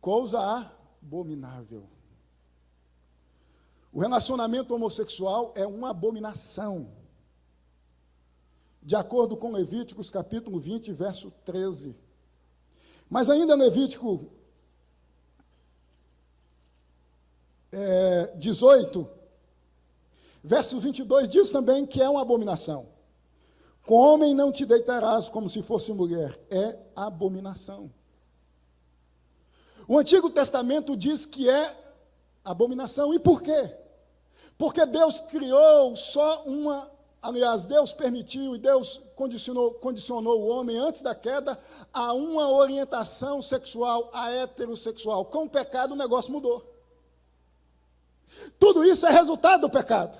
Coisa abominável. O relacionamento homossexual é uma abominação. De acordo com Levíticos, capítulo 20, verso 13. Mas ainda Levítico 18, verso 22, diz também que é uma abominação. Com homem não te deitarás como se fosse mulher. É abominação. O Antigo Testamento diz que é abominação. E por quê? Porque Deus criou só uma... Aliás, Deus permitiu e Deus condicionou o homem, antes da queda, a uma orientação sexual, a heterossexual. Com o pecado, o negócio mudou. Tudo isso é resultado do pecado.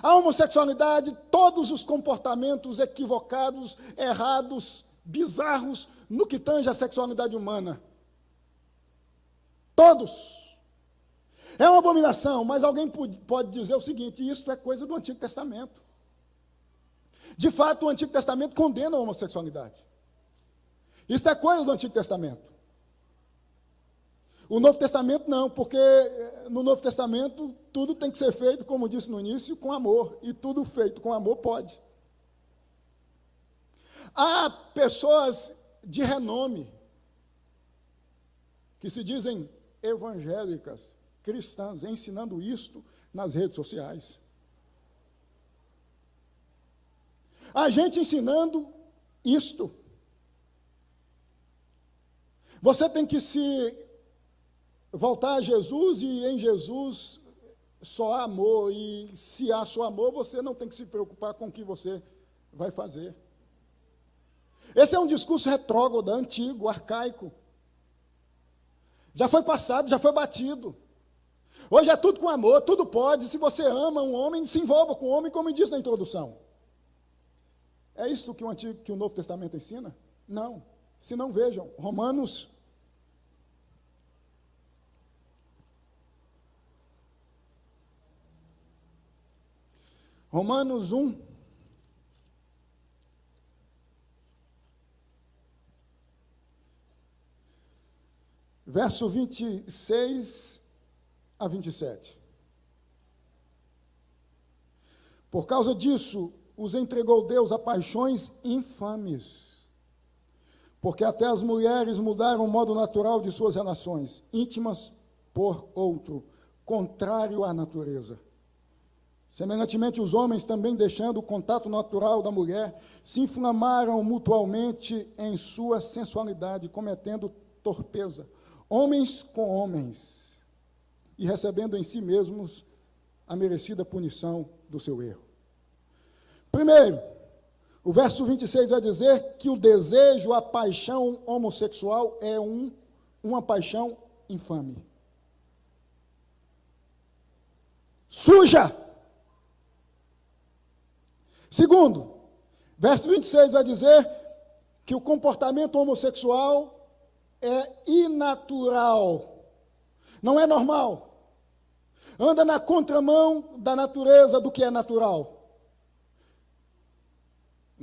A homossexualidade, todos os comportamentos equivocados, errados, bizarros, no que tange a sexualidade humana. Todos. É uma abominação, mas alguém pode dizer o seguinte: isso é coisa do Antigo Testamento. De fato, o Antigo Testamento condena a homossexualidade. Isso é coisa do Antigo Testamento. O Novo Testamento não, porque no Novo Testamento tudo tem que ser feito, como disse no início, com amor. E tudo feito com amor pode. Há pessoas de renome que se dizem evangélicas, cristãs, ensinando isto nas redes sociais. A gente ensinando isto. Você tem que se voltar a Jesus e em Jesus só há amor. E se há só amor, você não tem que se preocupar com o que você vai fazer. Esse é um discurso retrógrado, antigo, arcaico. Já foi passado, já foi batido. Hoje é tudo com amor, tudo pode. Se você ama um homem, se envolva com o homem, como disse na introdução. É isso que o Novo Testamento ensina? Não. Se não, vejam, Romanos 1, verso 26 a 27. Por causa disso, os entregou Deus a paixões infames, porque até as mulheres mudaram o modo natural de suas relações, íntimas por outro, contrário à natureza. Semelhantemente, os homens, também deixando o contato natural da mulher, se inflamaram mutualmente em sua sensualidade, cometendo torpeza, homens com homens, e recebendo em si mesmos a merecida punição do seu erro. Primeiro, o verso 26 vai dizer que o desejo, a paixão homossexual é uma paixão infame. Suja! Segundo, verso 26 vai dizer que o comportamento homossexual é inatural, não é normal. Anda na contramão da natureza do que é natural.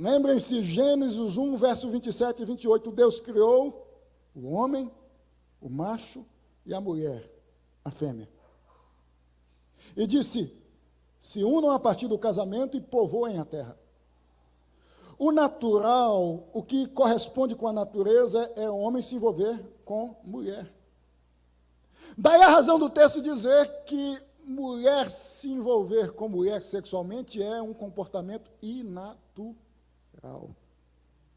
Lembrem-se, Gênesis 1, verso 27 e 28, Deus criou o homem, o macho e a mulher, a fêmea. E disse: se unam a partir do casamento e povoem a terra. O natural, o que corresponde com a natureza, é o homem se envolver com mulher. Daí a razão do texto dizer que mulher se envolver com mulher sexualmente é um comportamento inatural.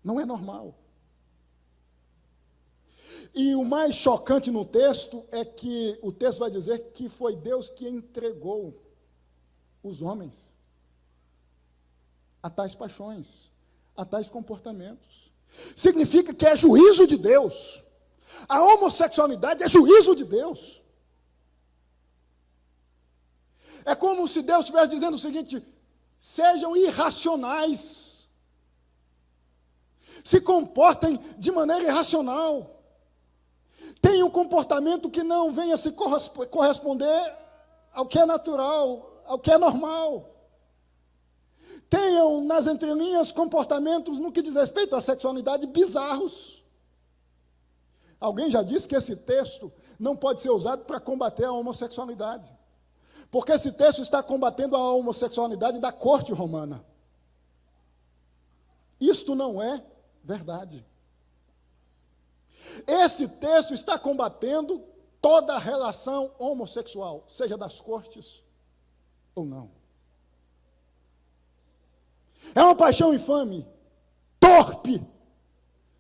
Não é normal. E o mais chocante no texto é que o texto vai dizer que foi Deus que entregou os homens a tais paixões, a tais comportamentos. Significa que é juízo de Deus. A homossexualidade é juízo de Deus. É como se Deus estivesse dizendo o seguinte: sejam irracionais. Se comportem de maneira irracional. Tenham um comportamento que não venha se corresponder ao que é natural, ao que é normal. Tenham nas entrelinhas comportamentos no que diz respeito à sexualidade bizarros, Alguém já disse que esse texto não pode ser usado para combater a homossexualidade, porque esse texto está combatendo a homossexualidade da corte romana. Isto não é verdade. Esse texto está combatendo toda relação homossexual, seja das cortes ou não. É uma paixão infame, torpe,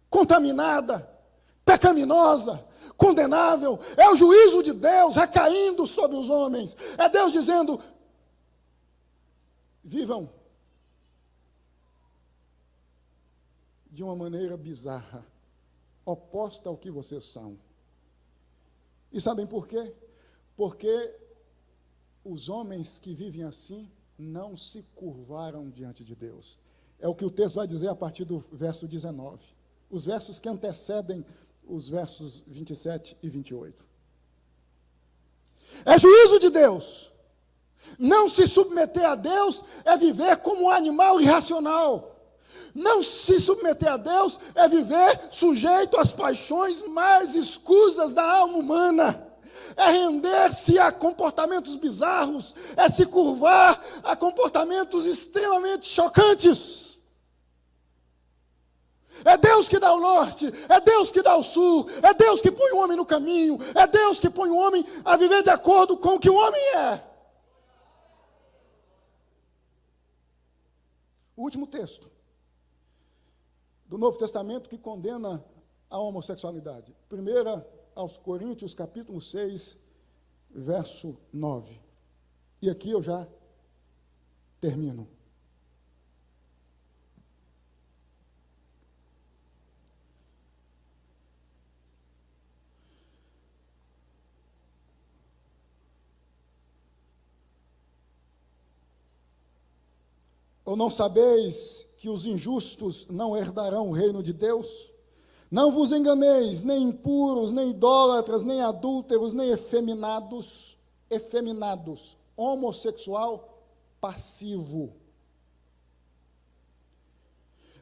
contaminada, pecaminosa, condenável. É o juízo de Deus recaindo sobre os homens. É Deus dizendo: vivam de uma maneira bizarra, oposta ao que vocês são. E sabem por quê? Porque os homens que vivem assim não se curvaram diante de Deus. É o que o texto vai dizer a partir do verso 19. Os versos que antecedem os versos 27 e 28. É juízo de Deus. Não se submeter a Deus é viver como um animal irracional. Não se submeter a Deus é viver sujeito às paixões mais escusas da alma humana. É render-se a comportamentos bizarros, é se curvar a comportamentos extremamente chocantes. É Deus que dá o norte, é Deus que dá o sul, é Deus que põe o homem no caminho, é Deus que põe o homem a viver de acordo com o que o homem é. O último texto do Novo Testamento que condena a homossexualidade. 1 aos Coríntios, capítulo 6, verso 9. E aqui eu já termino. Ou não sabeis que os injustos não herdarão o reino de Deus? Não vos enganeis, nem impuros, nem idólatras, nem adúlteros, nem efeminados, homossexual passivo,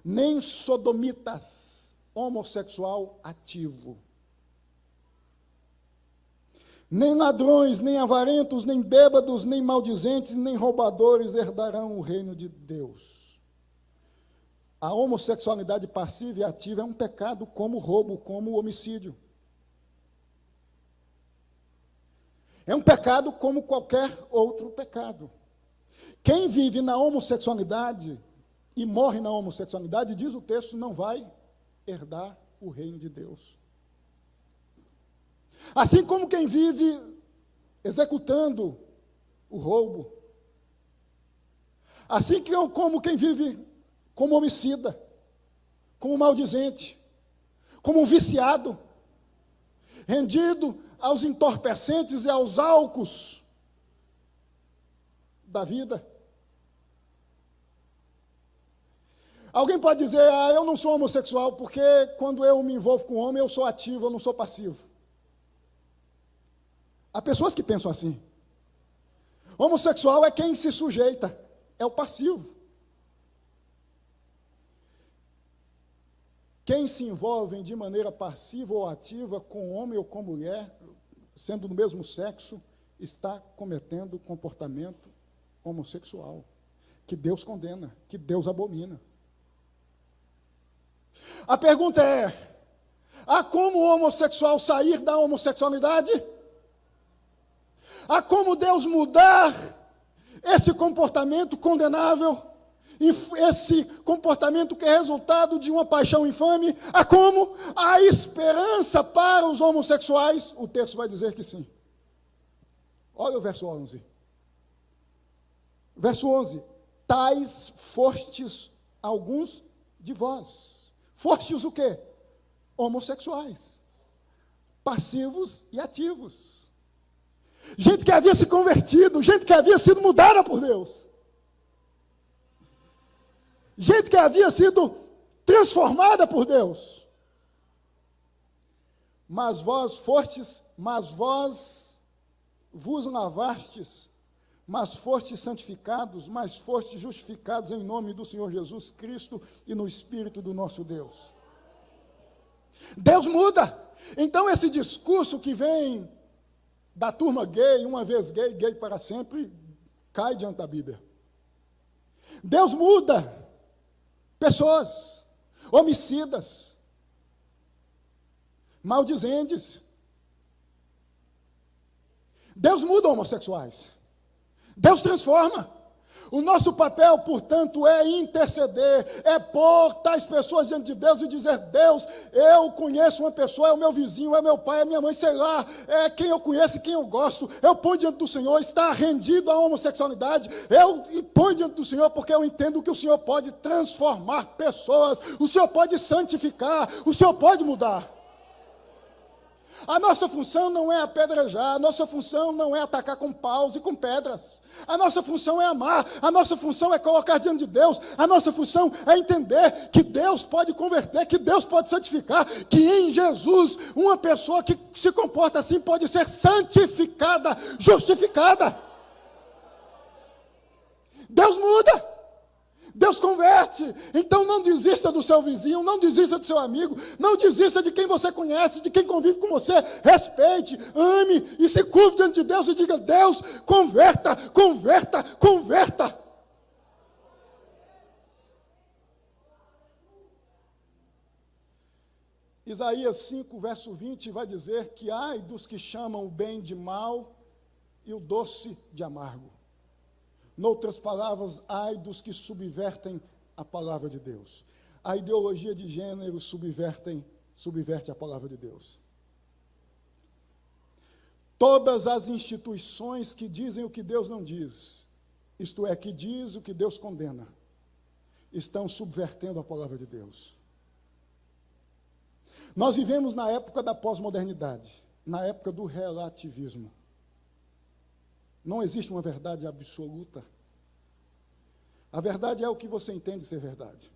nem sodomitas, homossexual ativo, nem ladrões, nem avarentos, nem bêbados, nem maldizentes, nem roubadores herdarão o reino de Deus. A homossexualidade passiva e ativa é um pecado como o roubo, como o homicídio. É um pecado como qualquer outro pecado. Quem vive na homossexualidade e morre na homossexualidade, diz o texto, não vai herdar o reino de Deus. Assim como quem vive executando o roubo, assim como quem vive como homicida, como maldizente, como um viciado, rendido aos entorpecentes e aos álcools da vida. Alguém pode dizer: eu não sou homossexual porque quando eu me envolvo com homem eu sou ativo, eu não sou passivo. Há pessoas que pensam assim. Homossexual é quem se sujeita, é o passivo. Quem se envolve de maneira passiva ou ativa com homem ou com mulher, sendo do mesmo sexo, está cometendo comportamento homossexual, que Deus condena, que Deus abomina. A pergunta é: há como o homossexual sair da homossexualidade? Há como Deus mudar esse comportamento condenável? Esse comportamento que é resultado de uma paixão infame? Há como? Há esperança para os homossexuais? O texto vai dizer que sim. Olha o verso 11. Verso 11. Tais fostes alguns de vós. Fostes o quê? Homossexuais. Passivos e ativos. Gente que havia se convertido, gente que havia sido mudada por Deus. Gente que havia sido transformada por Deus. Mas vós fostes, mas vós vos lavastes, mas fostes santificados, mas fostes justificados em nome do Senhor Jesus Cristo e no Espírito do nosso Deus. Deus muda, Então, esse discurso que vem da turma gay, uma vez gay, gay para sempre, cai diante da Bíblia. Deus muda pessoas, homicidas, maldizentes. Deus muda homossexuais. Deus transforma. O nosso papel, portanto, é interceder, é pôr tais pessoas diante de Deus e dizer: Deus, eu conheço uma pessoa, é o meu vizinho, é meu pai, é minha mãe, sei lá, é quem eu conheço e quem eu gosto. Eu ponho diante do Senhor, está rendido à homossexualidade, eu ponho diante do Senhor porque eu entendo que o Senhor pode transformar pessoas, o Senhor pode santificar, o Senhor pode mudar. A nossa função não é apedrejar, a nossa função não é atacar com paus e com pedras. A nossa função é amar, a nossa função é colocar diante de Deus, a nossa função é entender que Deus pode converter, que Deus pode santificar, que em Jesus uma pessoa que se comporta assim pode ser santificada, justificada. Deus muda. Deus converte. Então não desista do seu vizinho, não desista do seu amigo, não desista de quem você conhece, de quem convive com você. Respeite, ame e se curve diante de Deus e diga: Deus, converta, converta, converta. Isaías 5, verso 20 vai dizer que ai dos que chamam o bem de mal e o doce de amargo. Noutras palavras, ai dos que subvertem a palavra de Deus. A ideologia de gênero subverte a palavra de Deus. Todas as instituições que dizem o que Deus não diz, isto é, que diz o que Deus condena, estão subvertendo a palavra de Deus. Nós vivemos na época da pós-modernidade, na época do relativismo. Não existe uma verdade absoluta. A verdade é o que você entende ser verdade.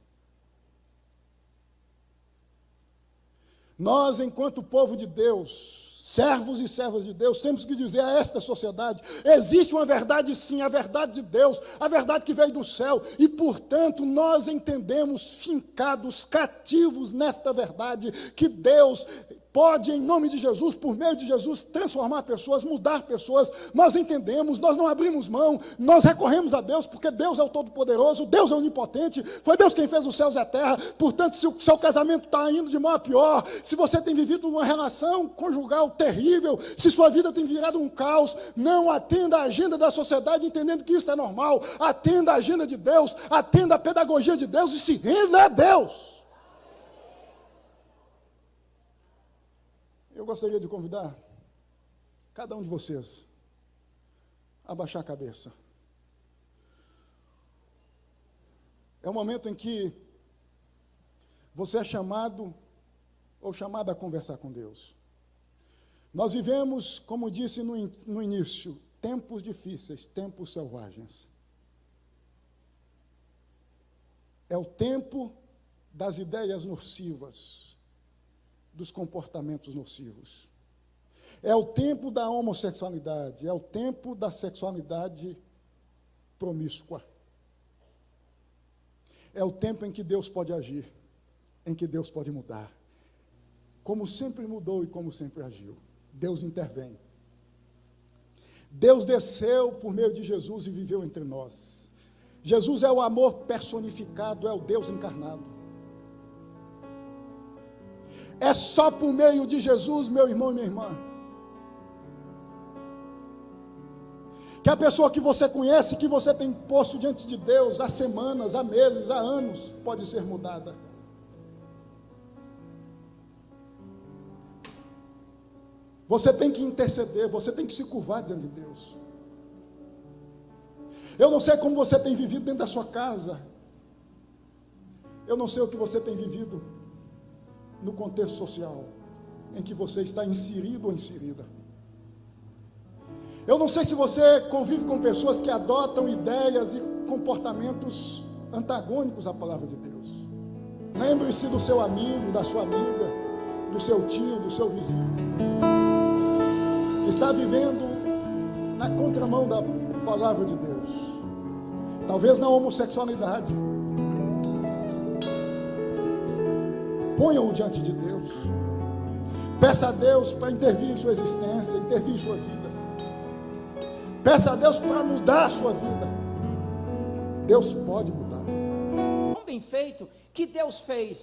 Nós, enquanto povo de Deus, servos e servas de Deus, temos que dizer a esta sociedade: existe uma verdade sim, a verdade de Deus, a verdade que veio do céu, e portanto nós entendemos, fincados, cativos nesta verdade, que Deus pode, em nome de Jesus, por meio de Jesus, transformar pessoas, mudar pessoas. Nós entendemos, nós não abrimos mão, nós recorremos a Deus, porque Deus é o Todo-Poderoso, Deus é onipotente, foi Deus quem fez os céus e a terra. Portanto, se o seu casamento está indo de mal a pior, se você tem vivido uma relação conjugal terrível, se sua vida tem virado um caos, não atenda a agenda da sociedade, entendendo que isso é normal. Atenda a agenda de Deus, atenda a pedagogia de Deus e se renda a Deus. Eu gostaria de convidar cada um de vocês a baixar a cabeça. É o momento em que você é chamado ou chamada a conversar com Deus. Nós vivemos, como disse no início, tempos difíceis, tempos selvagens. É o tempo das ideias nocivas, dos comportamentos nocivos. É o tempo da homossexualidade, é o tempo da sexualidade promíscua. É o tempo em que Deus pode agir, em que Deus pode mudar. Como sempre mudou e como sempre agiu. Deus intervém. Deus desceu por meio de Jesus e viveu entre nós. Jesus é o amor personificado, é o Deus encarnado. É só por meio de Jesus, meu irmão e minha irmã, que a pessoa que você conhece, que você tem posto diante de Deus há semanas, há meses, há anos, pode ser mudada. Você tem que interceder, você tem que se curvar diante de Deus. Eu não sei como você tem vivido dentro da sua casa. Eu não sei o que você tem vivido no contexto social em que você está inserido ou inserida. Eu não sei se você convive com pessoas que adotam ideias e comportamentos antagônicos à palavra de Deus. Lembre-se do seu amigo, da sua amiga, do seu tio, do seu vizinho, que está vivendo na contramão da palavra de Deus. Talvez na homossexualidade. Ponham-o diante de Deus. Peça a Deus para intervir em sua existência, intervir em sua vida. Peça a Deus para mudar a sua vida. Deus pode mudar. Bem feito que Deus fez.